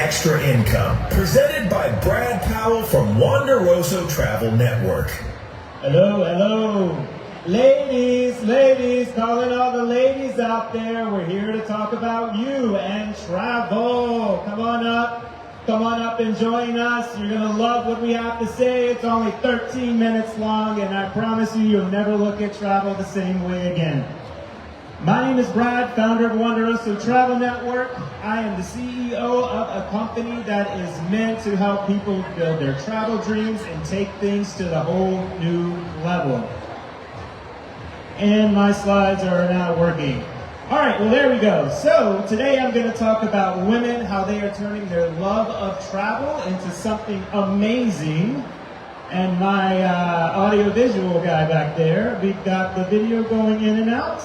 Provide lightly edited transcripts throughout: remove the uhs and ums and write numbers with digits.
extra income. Presented by Brad Powell from Wanderoso Travel Network. Hello. Ladies, calling all the ladies out there. We're here to talk about you and travel. Come on up and join us. You're going to love what we have to say. It's only 13 minutes long, and I promise you'll never look at travel the same way again. My name is Brad, founder of Wanderoso Travel Network. I am the CEO of a company that is meant to help people build their travel dreams and take things to the whole new level. And my slides are not working. All right, well, there we go. So today I'm going to talk about women, how they are turning their love of travel into something amazing. And my audio-visual guy back there, we've got the video going in and out.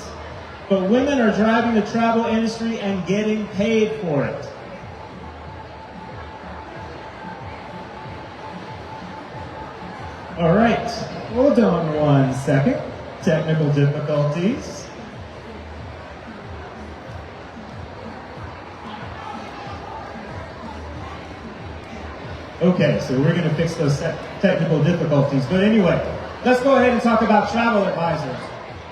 But women are driving the travel industry and getting paid for it. All right, hold on one second. Technical difficulties. Okay, so we're going to fix those technical difficulties. But anyway, let's go ahead and talk about travel advisors.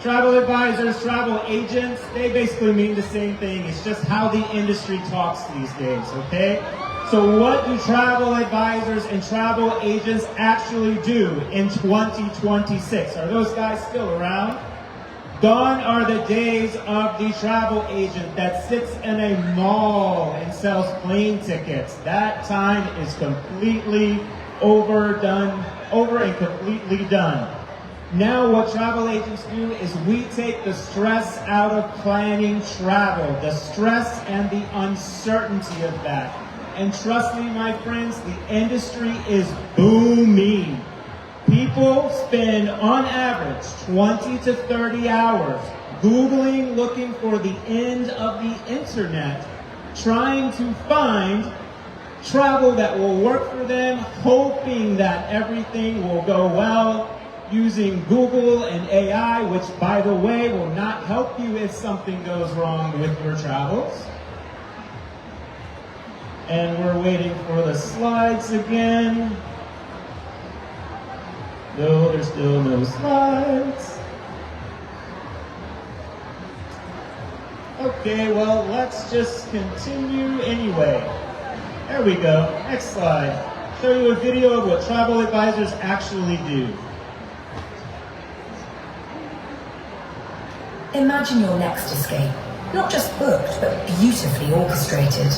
Travel advisors, travel agents, they basically mean the same thing. It's just how the industry talks these days, okay? So what do travel advisors and travel agents actually do in 2026? Are those guys still around? Gone are the days of the travel agent that sits in a mall and sells plane tickets. That time is completely over and completely done. Now what travel agents do is we take the stress out of planning travel, the stress and the uncertainty of that. And trust me, my friends, the industry is booming. People spend, on average, 20 to 30 hours Googling, looking for the end of the internet, trying to find travel that will work for them, hoping that everything will go well, using Google and AI, which, by the way, will not help you if something goes wrong with your travels. And we're waiting for the slides again. No, there's still no slides. Okay, well, let's just continue anyway. There we go. Next slide. Show you a video of what travel advisors actually do. Imagine your next escape, not just booked, but beautifully orchestrated.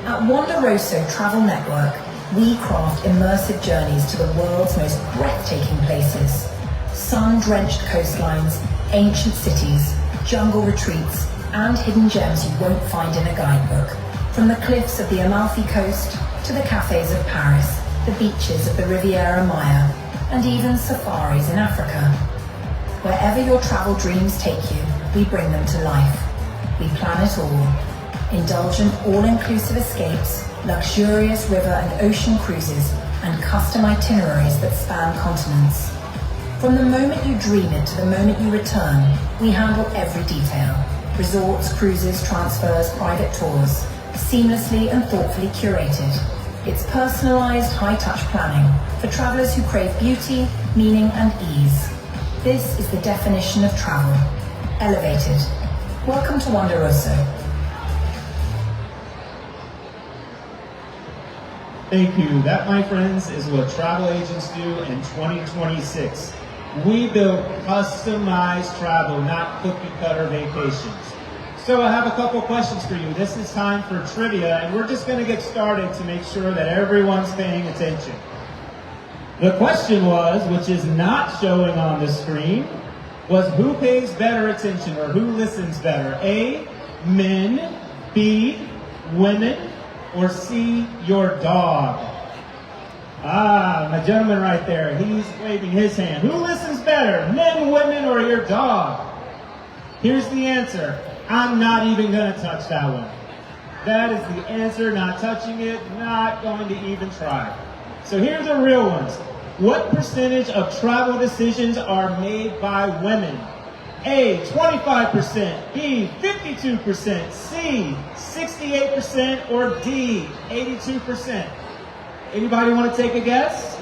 At Wanderoso Travel Network, we craft immersive journeys to the world's most breathtaking places. Sun-drenched coastlines, ancient cities, jungle retreats, and hidden gems you won't find in a guidebook. From the cliffs of the Amalfi Coast to the cafes of Paris, the beaches of the Riviera Maya, and even safaris in Africa. Wherever your travel dreams take you, we bring them to life. We plan it all. Indulgent, all-inclusive escapes, luxurious river and ocean cruises, and custom itineraries that span continents. From the moment you dream it to the moment you return, we handle every detail. Resorts, cruises, transfers, private tours, seamlessly and thoughtfully curated. It's personalized, high-touch planning for travelers who crave beauty, meaning, and ease. This is the definition of travel. Elevated. Welcome to Wanderoso. Thank you. That, my friends, is what travel agents do in 2026. We build customized travel, not cookie-cutter vacations. So I have a couple questions for you. This is time for trivia, and we're just going to get started to make sure that everyone's paying attention. The question was, which is not showing on the screen, was who pays better attention or who listens better? A, men, B, women, or C, your dog? Ah, my gentleman right there, he's waving his hand. Who listens better, men, women, or your dog? Here's the answer. I'm not even going to touch that one. That is the answer, not touching it, not going to even try. So here are the real ones. What percentage of travel decisions are made by women? A, 25%, B, 52%, C, 68%, or D, 82%? Anybody want to take a guess?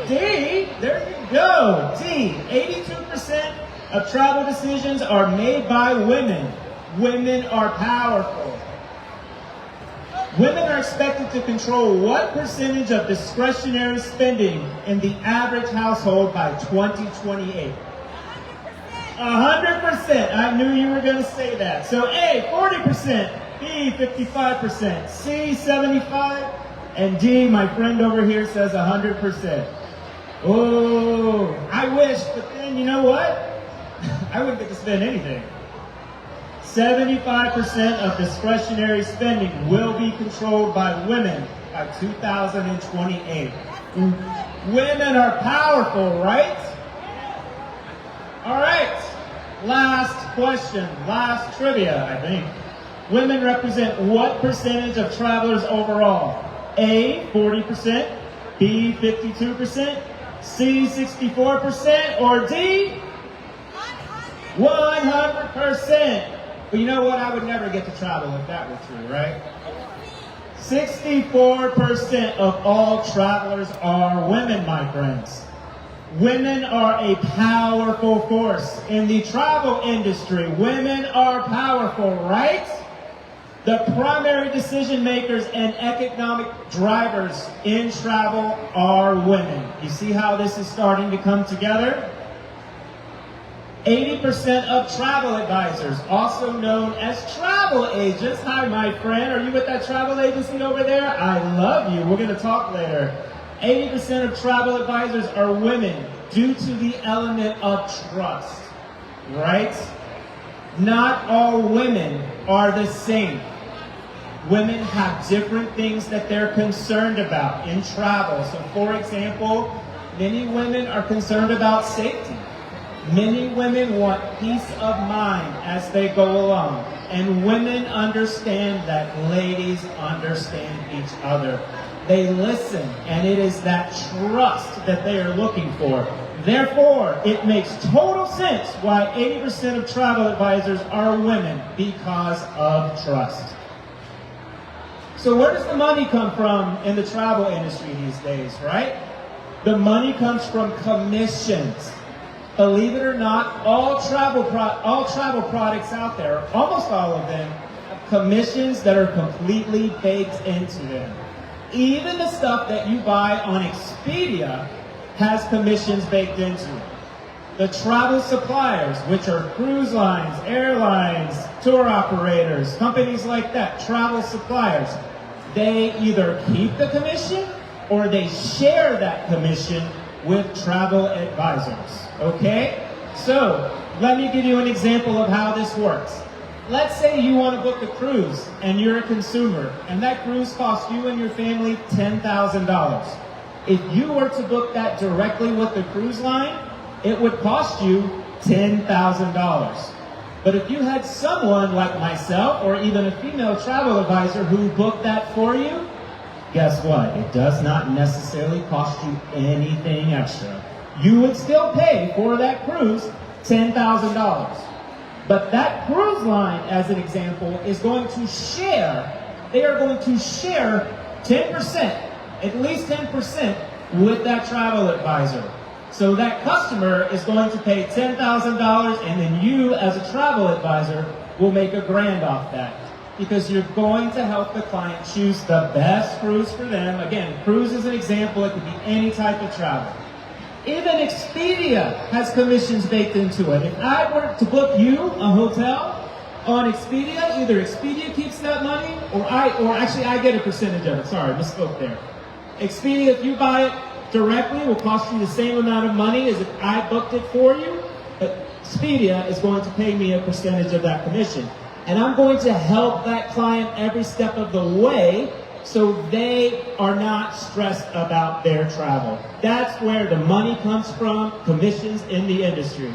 D, there you go. D, 82% of travel decisions are made by women. Women are powerful. Women are expected to control what percentage of discretionary spending in the average household by 2028? 100%. I knew you were going to say that. So A, 40%, B, 55%, C, 75%, and D, my friend over here says 100%. Oh, I wish, but then you know what? I wouldn't get to spend anything. 75% of discretionary spending will be controlled by women by 2028. Women are powerful, right? All right. Last question, last trivia, I think. Women represent what percentage of travelers overall? A, 40%, B, 52%, C, 64%, or D, 100%. But you know what? I would never get to travel if that were true, right? 64% of all travelers are women, my friends. Women are a powerful force in the travel industry. Women are powerful, right? The primary decision makers and economic drivers in travel are women. You see how this is starting to come together? 80% of travel advisors, also known as travel agents. Hi, my friend. Are you with that travel agency over there? I love you. We're going to talk later. 80% of travel advisors are women due to the element of trust, right? Not all women are the same. Women have different things that they're concerned about in travel. So, for example, many women are concerned about safety. Many women want peace of mind as they go along. And women understand that ladies understand each other. They listen, and it is that trust that they are looking for. Therefore, it makes total sense why 80% of travel advisors are women, because of trust. So where does the money come from in the travel industry these days, right? The money comes from commissions. Believe it or not, all travel products out there, almost all of them, have commissions that are completely baked into them. Even the stuff that you buy on Expedia has commissions baked into it. The travel suppliers, which are cruise lines, airlines, tour operators, companies like that, travel suppliers, they either keep the commission or they share that commission with travel advisors. Okay? So, let me give you an example of how this works. Let's say you want to book a cruise and you're a consumer, and that cruise costs you and your family $10,000. If you were to book that directly with the cruise line, it would cost you $10,000. But if you had someone like myself or even a female travel advisor who booked that for you, guess what? It does not necessarily cost you anything extra. You would still pay for that cruise $10,000. But that cruise line, as an example, is going to share, they are going to share 10%, at least 10% with that travel advisor. So that customer is going to pay $10,000, and then you, as a travel advisor, will make $1,000 off that. Because you're going to help the client choose the best cruise for them. Again, cruise is an example. It could be any type of travel. Even Expedia has commissions baked into it. If I were to book you a hotel on Expedia, either Expedia keeps that money, or I get a percentage of it. Sorry, misspoke there. Expedia, if you buy it directly, will cost you the same amount of money as if I booked it for you. But Expedia is going to pay me a percentage of that commission. And I'm going to help that client every step of the way so they are not stressed about their travel. That's where the money comes from, commissions in the industry.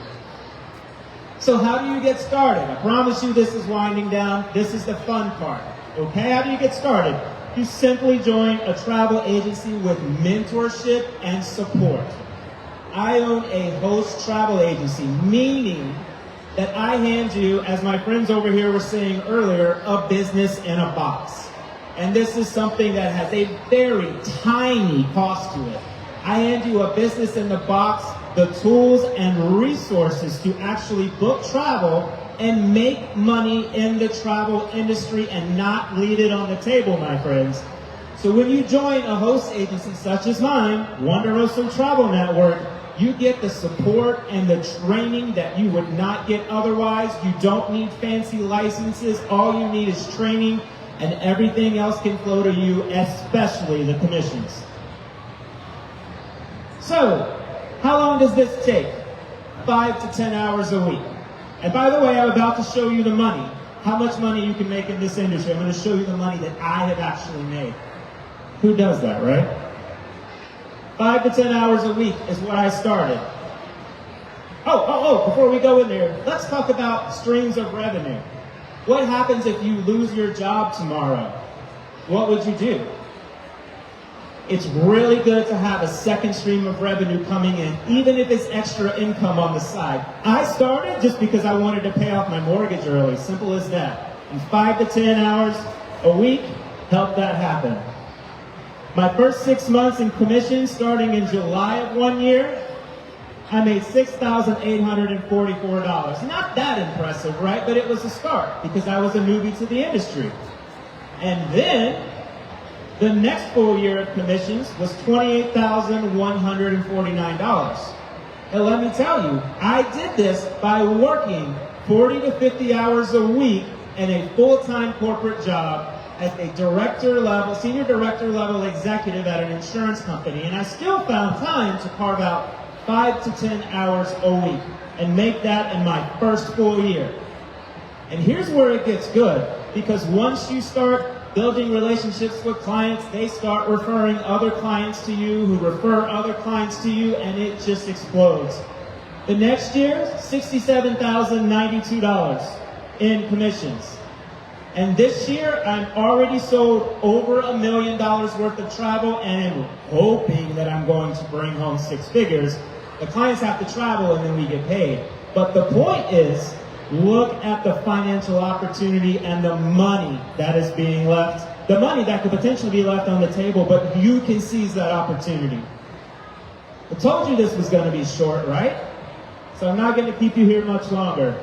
So how do you get started? I promise you this is winding down. This is the fun part. Okay, how do you get started? You simply join a travel agency with mentorship and support. I own a host travel agency, meaning that I hand you, as my friends over here were saying earlier, a business in a box. And this is something that has a very tiny cost to it. I hand you a business in the box, the tools and resources to actually book travel and make money in the travel industry and not leave it on the table, my friends. So when you join a host agency such as mine, Wonderoso Travel Network, you get the support and the training that you would not get otherwise. You don't need fancy licenses. All you need is training, and everything else can flow to you, especially the commissions. So, how long does this take? 5 to 10 hours a week. And by the way, I'm about to show you the money. How much money you can make in this industry. I'm going to show you the money that I have actually made. Who does that, right? 5 to 10 hours a week is what I started. Before we go in there, let's talk about streams of revenue. What happens if you lose your job tomorrow? What would you do? It's really good to have a second stream of revenue coming in, even if it's extra income on the side. I started just because I wanted to pay off my mortgage early, simple as that. And 5 to 10 hours a week helped that happen. My first 6 months in commission, starting in July of one year, I made $6,844. Not that impressive, right? But it was a start because I was a newbie to the industry. And then the next full year of commissions was $28,149. And let me tell you, I did this by working 40 to 50 hours a week in a full-time corporate job as a senior director level executive at an insurance company. And I still found time to carve out 5 to 10 hours a week and make that in my first full year. And here's where it gets good, because once you start building relationships with clients, they start referring other clients to you who refer other clients to you, and it just explodes. The next year, $67,092 in commissions. And this year, I'm already sold over $1 million worth of travel and am hoping that I'm going to bring home 6 figures. The clients have to travel and then we get paid. But the point is, look at the financial opportunity and the money that is being left, the money that could potentially be left on the table, but you can seize that opportunity. I told you this was going to be short, right? So I'm not going to keep you here much longer.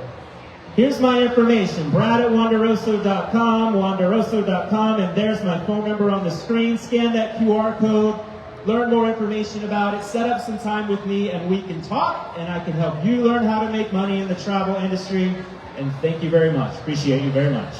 Here's my information, brad@wonderoso.com, wonderoso.com, and there's my phone number on the screen. Scan that QR code, learn more information about it, set up some time with me, and we can talk, and I can help you learn how to make money in the travel industry. And thank you very much. Appreciate you very much.